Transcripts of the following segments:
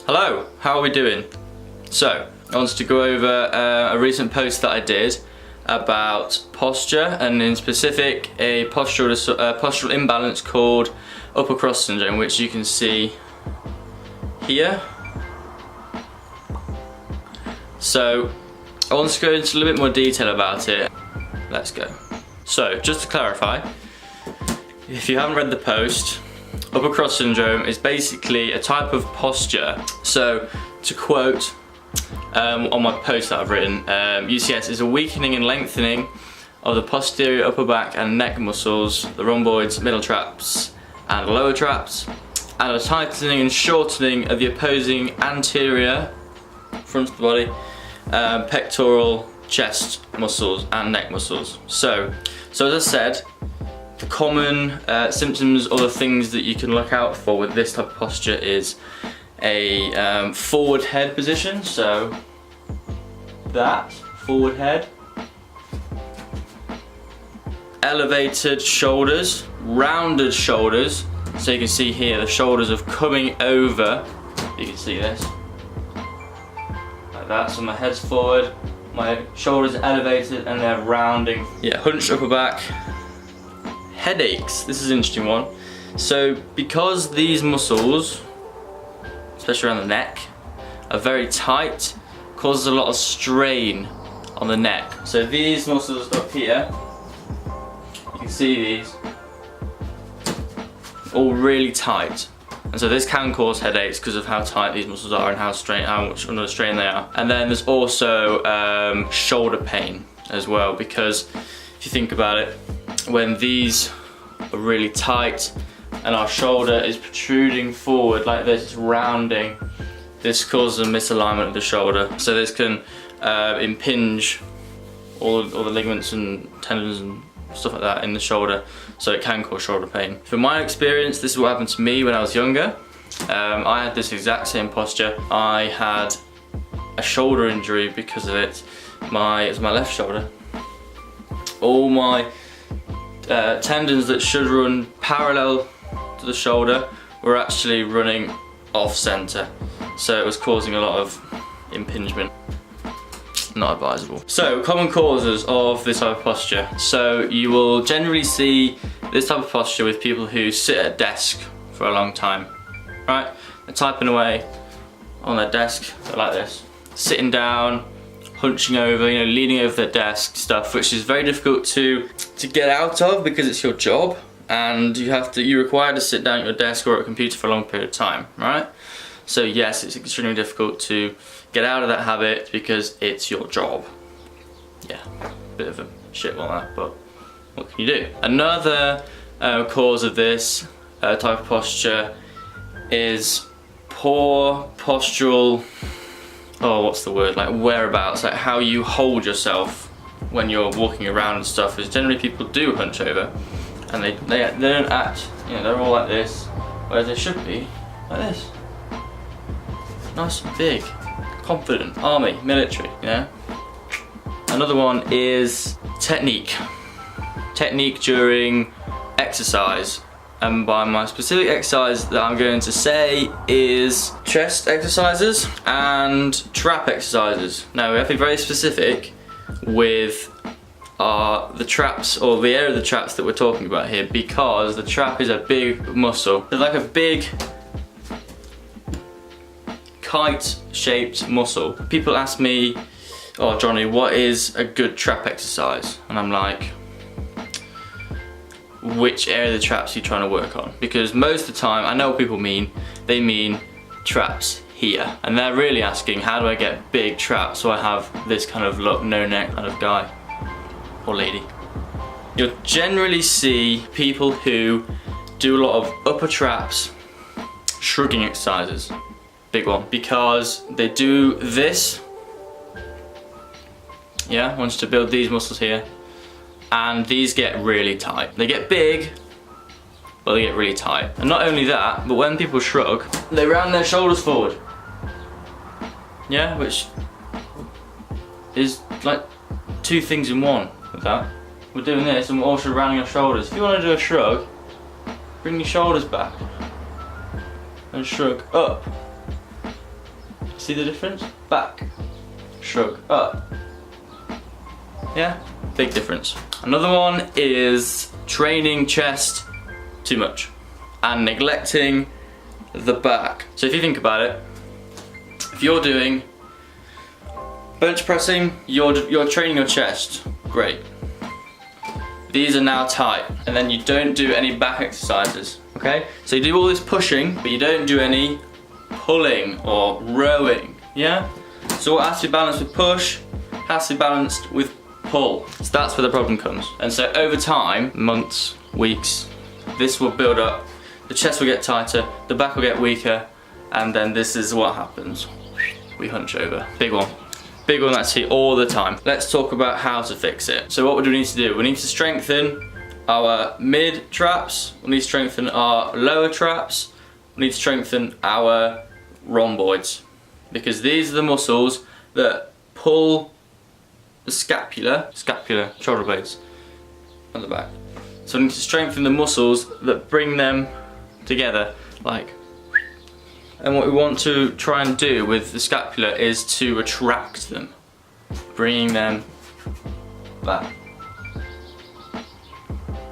Hello, how are we doing? So, I wanted to go over a recent post that I did about posture, and in specific a postural imbalance called upper cross syndrome, which you can see here. So, I want to go into a little bit more detail about it. Let's go. So, just to clarify, if you haven't read the post, upper cross syndrome is basically a type of posture. So, to quote on my post that I've written, UCS is a weakening and lengthening of the posterior upper back and neck muscles, the rhomboids, middle traps and lower traps, and a tightening and shortening of the opposing anterior front of the body, pectoral, chest muscles and neck muscles. So as I said, the common symptoms or the things that you can look out for with this type of posture is a forward head position, so that, forward head, elevated shoulders, rounded shoulders, so you can see here the shoulders are coming over, you can see this, like that, so my head's forward, my shoulders are elevated and they're rounding. Yeah, hunched upper back. Headaches, this is an interesting one. So because these muscles, especially around the neck, are very tight, causes a lot of strain on the neck. So these muscles up here, you can see these, all really tight. And so this can cause headaches because of how tight these muscles are and how much under strain they are. And then there's also shoulder pain as well, because if you think about it, when these are really tight and our shoulder is protruding forward like this, it's rounding, this causes a misalignment of the shoulder. So this can impinge all the ligaments and tendons and stuff like that in the shoulder, so it can cause shoulder pain. From my experience, this is what happened to me when I was younger. I had this exact same posture. I had a shoulder injury because of it. It was my left shoulder. All my tendons that should run parallel to the shoulder were actually running off center, so it was causing a lot of impingement. Not advisable. So, common causes of this type of posture. So you will generally see this type of posture with people who sit at a desk for a long time, right? They're typing away on their desk, they're like this, sitting down, hunching over, leaning over their desk, stuff which is very difficult to get out of because it's your job and you're required to sit down at your desk or at a computer for a long period of time, right? So yes, it's extremely difficult to get out of that habit because it's your job. Yeah, bit of a shit on that, but what can you do? Another cause of this type of posture is poor postural, what's the word, like whereabouts, like how you hold yourself when you're walking around and stuff. Is generally people do hunch over and they don't act, they're all like this, whereas they should be like this. Nice and big, confident, army, military, Another one is technique. Technique during exercise. And by my specific exercise that I'm going to say is chest exercises and trap exercises. Now we have to be very specific with the traps, or the area of the traps that we're talking about here, because the trap is a big muscle. It's like a big kite-shaped muscle. People ask me, "Oh Johnny, what is a good trap exercise?" And I'm like, which area of the traps are you trying to work on? Because most of the time, I know what people mean. They mean traps here. And they're really asking, how do I get big traps so I have this kind of look, no neck kind of guy or lady? You'll generally see people who do a lot of upper traps, shrugging exercises. Big one, because they do this. Yeah, wants to build these muscles here. And these get really tight. They get big, but they get really tight. And not only that, but when people shrug, they round their shoulders forward. Yeah, which is like two things in one with that. We're doing this and we're also rounding our shoulders. If you want to do a shrug, bring your shoulders back and shrug up. See the difference? Back, shrug, up. Yeah, big difference. Another one is training chest too much and neglecting the back. So if you think about it, if you're doing bench pressing, you're training your chest, great. These are now tight, and then you don't do any back exercises, okay? So you do all this pushing, but you don't do any pulling or rowing, yeah? So what has to be balanced with push has to be balanced with pull. So that's where the problem comes. And so over time, months, weeks, this will build up, the chest will get tighter, the back will get weaker, and then this is what happens. We hunch over. Big one. Big one that's here all the time. Let's talk about how to fix it. So what do we need to do? We need to strengthen our mid traps, we need to strengthen our lower traps, we need to strengthen our rhomboids, because these are the muscles that pull the scapula, shoulder blades, on the back. So we need to strengthen the muscles that bring them together, like. And what we want to try and do with the scapula is to retract them, bringing them back.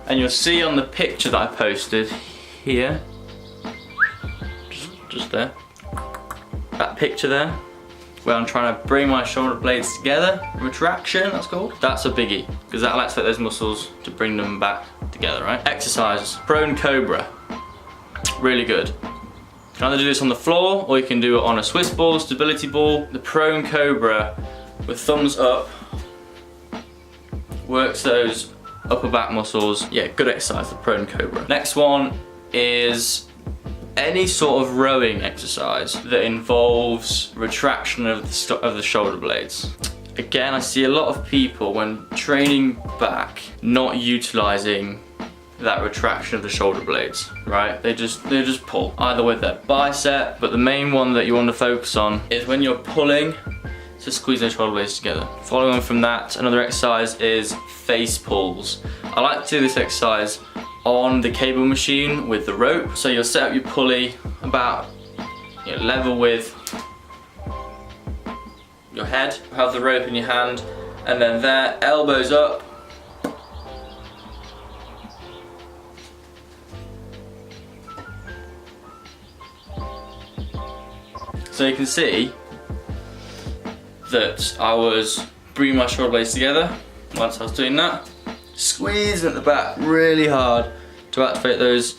And you'll see on the picture that I posted here, just there, that picture there, where I'm trying to bring my shoulder blades together, retraction that's called. That's a biggie, because that'll activate those muscles to bring them back together, right? Exercises, prone cobra, really good. You can either do this on the floor, or you can do it on a Swiss ball, stability ball. The prone cobra with thumbs up works those upper back muscles. Yeah, good exercise, the prone cobra. Next one is any sort of rowing exercise that involves retraction of the shoulder blades. Again, I see a lot of people when training back not utilizing that retraction of the shoulder blades, right? They just pull, either with their bicep, but the main one that you want to focus on is when you're pulling to squeeze those shoulder blades together. Following on from that, another exercise is face pulls. I like to do this exercise on the cable machine with the rope. So you'll set up your pulley about level with your head, have the rope in your hand, and then there, elbows up, so you can see that I was bringing my shoulder blades together once I was doing that, squeezing at the back really hard to activate those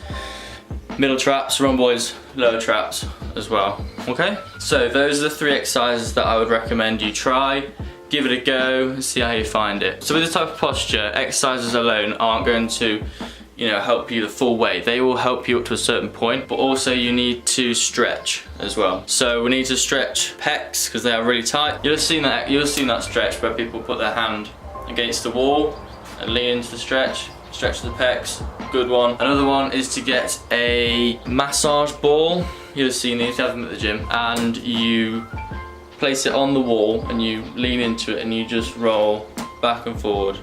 middle traps, rhomboids, lower traps as well. Okay, so those are the 3 exercises that I would recommend you try. Give it a go and see how you find it. So with this type of posture, exercises alone aren't going to help you the full way. They will help you up to a certain point, but also you need to stretch as well. So we need to stretch pecs because they are really tight. You'll have seen that stretch where people put their hand against the wall and lean into the stretch the pecs, good one. Another one is to get a massage ball. You'll have seen these, you have them at the gym, and you place it on the wall and you lean into it and you just roll back and forward,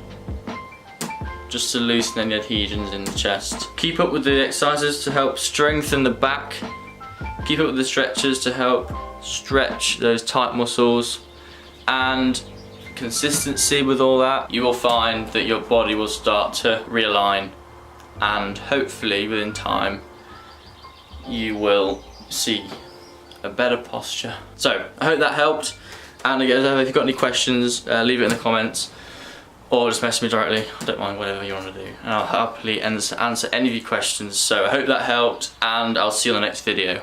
just to loosen any adhesions in the chest. Keep up with the exercises to help strengthen the back. Keep up with the stretches to help stretch those tight muscles, and consistency with all that. You will find that your body will start to realign, and hopefully within time you will see a better posture. So I hope that helped, and again, if you've got any questions, leave it in the comments, or just message me directly. I don't mind, whatever you want to do, and I'll happily answer any of your questions. So I hope that helped, and I'll see you on the next video.